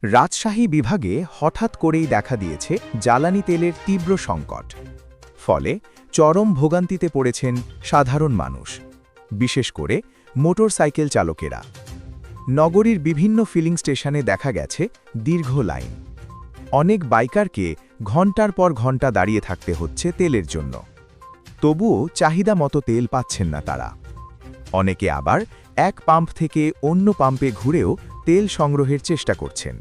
রাজশাহী বিভাগে হঠাৎ করেই দেখা দিয়েছে জ্বালানি তেলের তীব্র সংকট। ফলে চরম ভোগান্তিতে পড়েছেন সাধারণ মানুষ, বিশেষ করে মোটরসাইকেল চালকেরা। নগরীর বিভিন্ন ফিলিং স্টেশনে দেখা গেছে দীর্ঘ লাইন। অনেক বাইকারকে ঘণ্টার পর ঘণ্টা দাঁড়িয়ে থাকতে হচ্ছে তেলের জন্য। তবুও চাহিদা মতো তেল পাচ্ছেন না তারা। অনেকে আবার এক পাম্প থেকে অন্য পাম্পে ঘুরেও তেল সংগ্রহের চেষ্টা করছেন।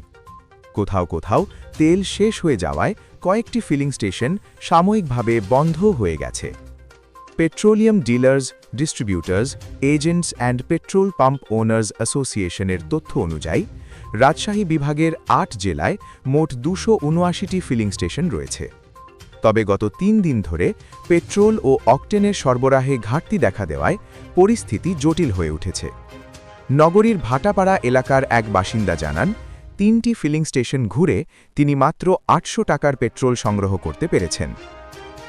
কোথাও কোথাও তেল শেষ হয়ে যাওয়ায় কয়েকটি ফিলিং স্টেশন সাময়িকভাবে বন্ধ হয়ে গেছে। Petroleum dealers, distributors, agents and petrol pump owners অ্যাসোসিয়েশনের তথ্য অনুযায়ী রাজশাহী বিভাগের ৮ জেলায় মোট ২৭৯টি ফিলিং স্টেশন রয়েছে। তবে গত ৩ দিন ধরে পেট্রোল ও অকটেনের সরবরাহে ঘাটতি দেখা দেওয়ায় পরিস্থিতি জটিল হয়ে উঠেছে। নগরীর ভাটাপাড়া এলাকার এক বাসিন্দা জানান, ৩টি ফিলিং স্টেশন ঘুরে তিনি মাত্র ৮০০ টাকার পেট্রোল সংগ্রহ করতে পেরেছেন।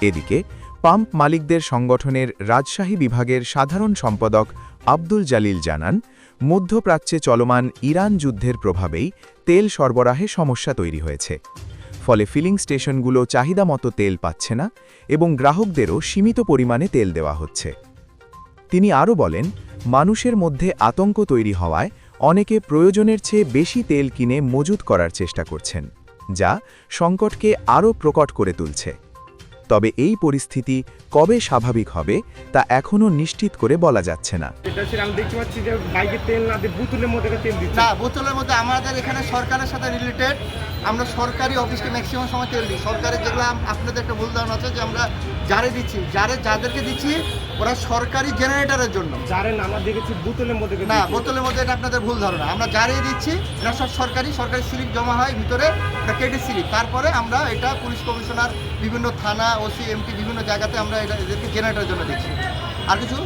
এদিকে পাম্প মালিকদের সংগঠনের রাজশাহী বিভাগের সাধারণ সম্পাদক আব্দুল জালিল জানান, মধ্যপ্রাচ্যে চলমান ইরান যুদ্ধের প্রভাবেই তেল সরবরাহে সমস্যা তৈরি হয়েছে। ফলে ফিলিং স্টেশনগুলো চাহিদামতো তেল পাচ্ছে না এবং গ্রাহকদেরও সীমিত পরিমাণে তেল দেওয়া হচ্ছে। তিনি আরও বলেন, মানুষের মধ্যে আতঙ্ক তৈরি হওয়ায় অনেকে প্রয়োজনের চেয়ে বেশি তেল কিনে মজুত করার চেষ্টা করছেন, যা সংকটকে আরও প্রকট করে তুলছে। তবে এই পরিস্থিতি কবে স্বাভাবিক হবে তা এখনও নিশ্চিত করে বলা যাচ্ছে না। আমি দেখতে পাচ্ছি যে বাইকে তেল না দিয়ে বোতলের মধ্যে তেল দিচ্ছে। না, বোতলের মধ্যে আমাদের এখানে সরকারের সাথে রিলেটেড আমরা সরকারি অফিসকে ম্যাক্সিমাম সময় তেল দিই। সরকারের যেগুলো আপনাদের একটা ভুল ধারণা আছে যে আমরা যারে দিচ্ছি, যাদেরকে দিচ্ছি ওরা সরকারি জেনারেটরের জন্য। যারে না, আমরা দেখেছি বোতলের মধ্যে না, বোতলের মধ্যে এটা আপনাদের ভুল ধারণা। আমরা যারে দিচ্ছি এটা সব সরকারি স্লিপ জমা হয় ভিতরে, এটা কেটে স্লিপ। তারপরে আমরা এটা পুলিশ কমিশনার, বিভিন্ন থানা, ওসি, এমপি বিভিন্ন জায়গাতে আমরা এদেরকে জেনারেটরের জন্য দিচ্ছি। আর কিছু